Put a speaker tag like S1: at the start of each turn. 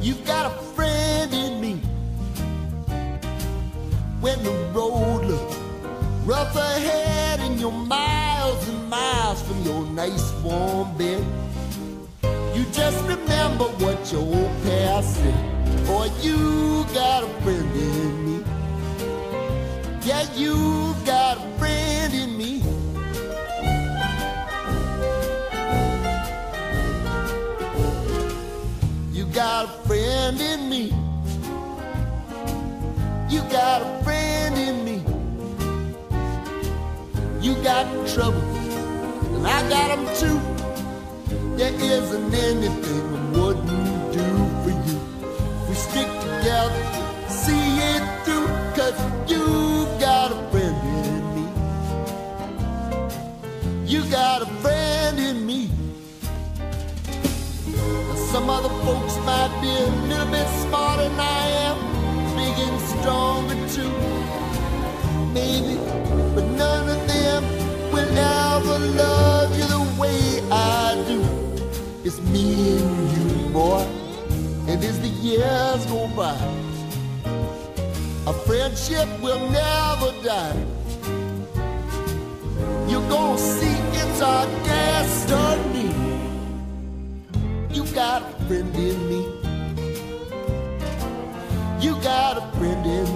S1: You've got a friend in me. When the road looks rough ahead and you're miles and miles from your nice warm bed, you just remember what your old past said. Boy, you got a friend in me. Yeah, you got a friend in me. You got a friend in me. You got a friend in me. You got trouble, and I got them too. There isn't anything I wouldn't do for you. We stick together, see it through, 'cause you got a friend in me. You got a friend in me. Now, some other folks might be a little bit smarter than I am, big and stronger too, maybe, but none of them will ever love you the way I do. It's me and you, boy, and as the years go by, our friendship will never die. You're gonna see it's our destiny. You got a friend in me. You got a friend in me.